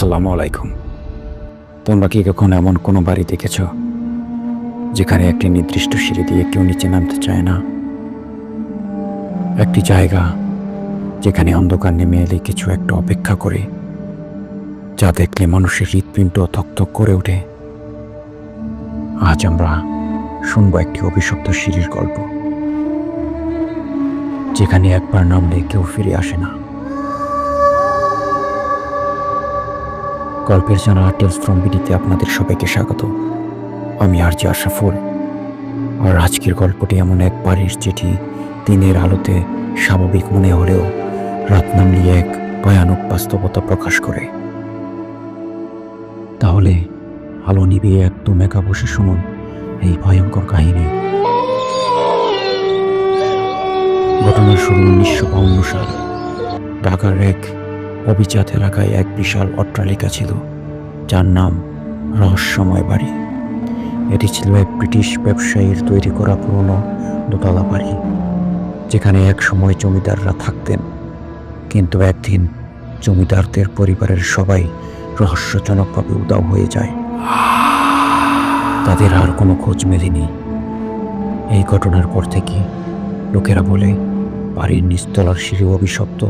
আসসালামু আলাইকুম। তোমরা কি কখনো এমন কোনো বাড়ি দেখেছ যেখানে একটি নির্দিষ্ট সিঁড়ি দিয়ে কেউ নিচে নামতে চায় না? একটি জায়গা যেখানে অন্ধকার নেমে এলে কিছু একটা অপেক্ষা করে, যা দেখলে মানুষের হৃৎপিণ্ড থকথক করে ওঠে। আজ আমরা শুনবো একটি অভিশপ্ত সিঁড়ির গল্প, যেখানে একবার নামলে কেউ ফিরে আসে না। গল্পের জানা টেলস ফ্রম বিডিতে আপনাদের সবাইকে স্বাগত। আমি আরজি আশরাফুল। আর আজকের গল্পটি এমন এক বাড়ির চিঠি, দিনের আলোতে স্বাভাবিক মনে হলেও রাত নামলে এক ভয়ানক বাস্তবতা প্রকাশ করে। তাহলে আলো নিভিয়ে একদম একা বসে শুনুন এই ভয়ঙ্কর কাহিনী। ঘটনার শুরু 1952 সাল। ঢাকার এক অভিজাত এলাকায় এক বিশাল অট্টালিকা ছিল, যার নাম রহস্যময় বাড়ি। এটি ছিল এক ব্রিটিশ ব্যবসায়ীর তৈরি করা পুরনো দোতলা বাড়ি, যেখানে এক সময় জমিদাররা থাকতেন। কিন্তু একদিন জমিদারদের পরিবারের সবাই রহস্যজনকভাবে উধাও হয়ে যায়। তাদের আর কোনো খোঁজ মেলেনি। এই ঘটনার পর থেকে লোকেরা বলে বাড়ির নিচতলার সিঁড়ি অভিশপ্ত।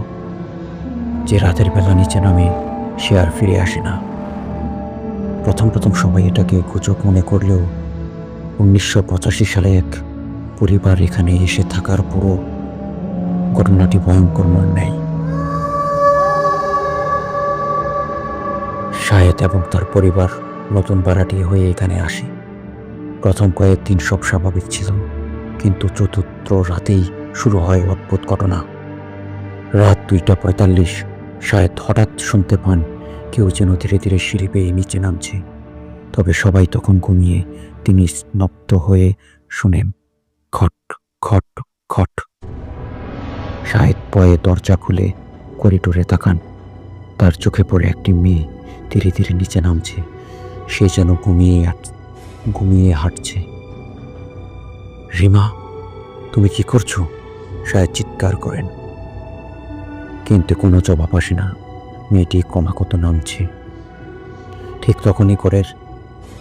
যে রাতের বেলা নিচে নামে সে আর ফিরে আসে না। প্রথম সবাই এটাকে গুজব মনে করলেও 1985 সালে এক পরিবার এখানে এসে থাকার পুরো ঘটনাটি ভয়ঙ্কর মনে নেয়। শাহেদ এবং তার পরিবার নতুন ভাড়াটিয়া হয়ে এখানে আসে। প্রথম কয়েকদিন সব স্বাভাবিক ছিল, কিন্তু চতুর্থ রাতেই শুরু হয় অদ্ভুত ঘটনা। রাত 2:45 শাহেদ হঠাৎ শুনতে পান কেউ যেন ধীরে ধীরে সিঁড়ি বেয়ে নিচে নামছে। তবে সবাই তখন ঘুমিয়ে। তিনি স্তব্ধ হয়ে শুনেন খট খট খট। শাহেদ ভয়ে দরজা খুলে করিডোরে তাকান। তার চোখে পড়ে একটি মেয়ে ধীরে ধীরে নিচে নামছে। সে যেন ঘুমিয়ে হাঁটছে। রিমা, তুমি কি করছো? শাহেদ চিৎকার করেন, কিন্তু কোনো জবাব আসে না। মেয়েটি ক্রমাগত নামছে। ঠিক তখনই ঘরের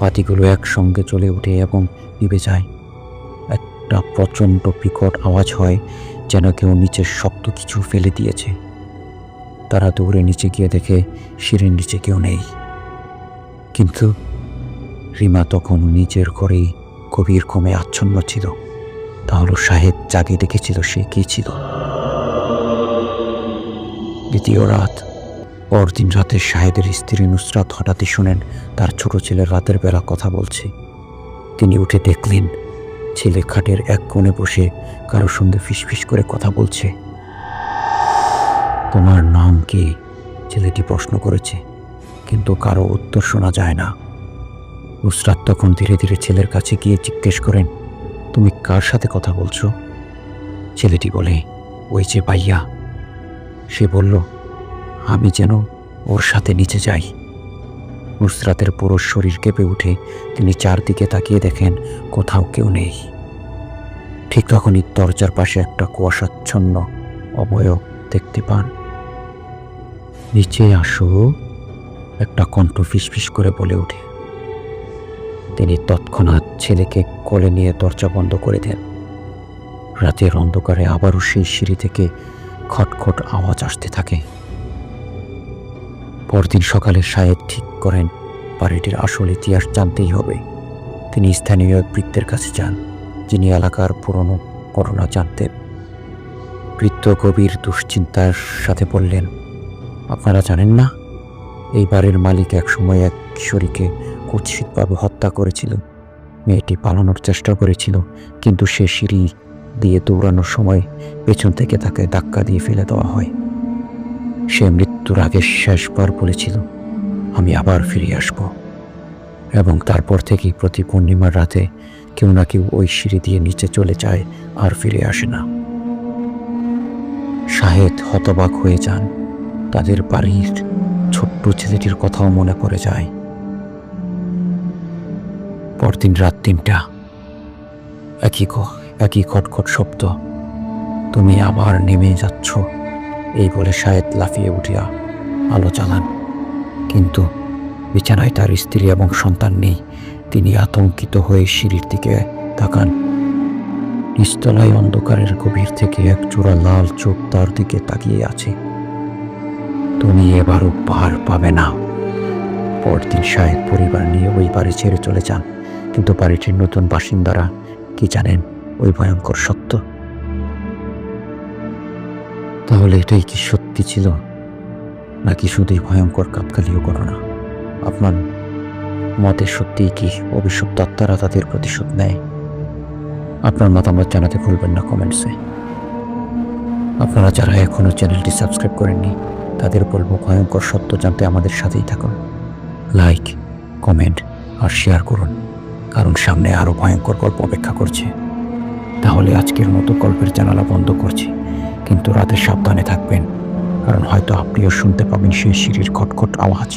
বাতিগুলো একসঙ্গে জ্বলে ওঠে এবং নিভে যায়। একটা প্রচণ্ড বিকট আওয়াজ হয়, যেন কেউ নিচে শক্ত কিছু ফেলে দিয়েছে। তারা দৌড়ে নিচে গিয়ে দেখে সিঁড়ির নিচে কেউ নেই। কিন্তু রিমা তখন নিজের ঘরেই গভীর ঘুমে আচ্ছন্ন ছিল। তাহলে শাহেদ জাগে দেখেছিল সে কে ছিল। দ্বিতীয় রাত। পরদিন রাতে শাহেদের স্ত্রী নুসরাত হঠাৎই শুনেন তার ছোট ছেলে রাতের বেলা কথা বলছে। তিনি উঠে দেখলেন ছেলে খাটের এক কোণে বসে কারোর সঙ্গে ফিসফিস করে কথা বলছে। তোমার নাম কি? ছেলেটি প্রশ্ন করেছে, কিন্তু কারো উত্তর শোনা যায় না। নুসরাত তখন ধীরে ধীরে ছেলের কাছে গিয়ে জিজ্ঞেস করেন, তুমি কার সাথে কথা বলছো? ছেলেটি বলে, ওই যে ভাইয়া। সে বলল, আমি যেন ওর সাথে নিচে যাই। নুসরাতের পুরো শরীর কেঁপে উঠে। তিনি চারদিকে তাকিয়ে দেখেন কোথাও কেউ নেই। ঠিক তখনই দরজার পাশে একটা কুয়াশাচ্ছন্ন অবয়ব দেখতে পান। নিচে আসো, একটা কণ্ঠ ফিসফিস করে বলে ওঠে। তিনি তৎক্ষণাৎ ছেলেকে কোলে নিয়ে দরজা বন্ধ করে দেন। রাতের অন্ধকারে আবারও সেই সিঁড়ি থেকে খটখট আওয়াজ আসতে থাকে। পরদিন সকালে শাহেদ ঠিক করেন বাড়িটির আসল ইতিহাস জানতেই হবে। তিনি স্থানীয় এক বৃদ্ধের কাছে যান, যিনি এলাকার পুরনো ঘটনা জানতেন। বৃদ্ধ গভীর দুশ্চিন্তার সাথে বললেন, আপনারা জানেন না, এই বাড়ির মালিক একসময় এক কিশোরীকে কুৎসিতভাবে হত্যা করেছিল। মেয়েটি পালানোর চেষ্টা করেছিল, কিন্তু সে সিঁড়ি দিয়ে দৌড়ানোর সময় পেছন থেকে তাকে ধাক্কা দিয়ে ফেলে দেওয়া হয়। সে মৃত্যুর আগে শেষবার বলেছিল, আমি আবার ফিরে আসব। এবং তারপর থেকেই প্রতি পূর্ণিমার রাতে কেউ না কেউ ওই সিঁড়ি দিয়ে নিচে চলে যায় আর ফিরে আসে না। শাহেদ হতবাক হয়ে যান। তাদের বাড়ির ছোট্ট ছেলেটির কথাও মনে পড়ে যায়। পরদিন রাত 3টা। একই খটখট শব্দ। তুমি আবার নেমে যাচ্ছ, এই বলে শাহেদ লাফিয়ে উঠিয়া আলো জ্বালান। কিন্তু বিছানায় তার স্ত্রী এবং সন্তান নেই। তিনি আতঙ্কিত হয়ে সিঁড়ির দিকে তাকান। নিচতলায় অন্ধকারের গভীর থেকে এক জোড়া লাল চোখ তার দিকে তাকিয়ে আছে। তুমি এবারও পার পাবে না। পরদিন শাহেদ পরিবার নিয়ে ওই বাড়ি ছেড়ে চলে যান, কিন্তু বাড়িটির নতুন বাসিন্দারা কি জানেন ওই ভয়ঙ্কর সত্য? তাহলে এটাই কি সত্যি ছিল, নাকি শুধুই ভয়ঙ্কর কাকতালীয় ঘটনা? আপনার মতে সত্যিই কি অভিশপ্ত আত্মারা তাদের প্রতিশোধ নেয়? আপনার মতামত জানাতে ভুলবেন না কমেন্টসে। আপনারা যারা এখনো চ্যানেলটি সাবস্ক্রাইব করেননি তাদের বলবো ভয়ঙ্কর সত্য জানতে আমাদের সাথেই থাকুন। লাইক, কমেন্ট আর শেয়ার করুন, কারণ সামনে আরও ভয়ঙ্কর গল্প অপেক্ষা করছে। তাহলে আজকের মতো গল্পের জানালা বন্ধ করছি, কিন্তু রাতে সাবধানে থাকবেন, কারণ হয়তো আপনিও শুনতে পাবেন সেই সিঁড়ির খটখট আওয়াজ।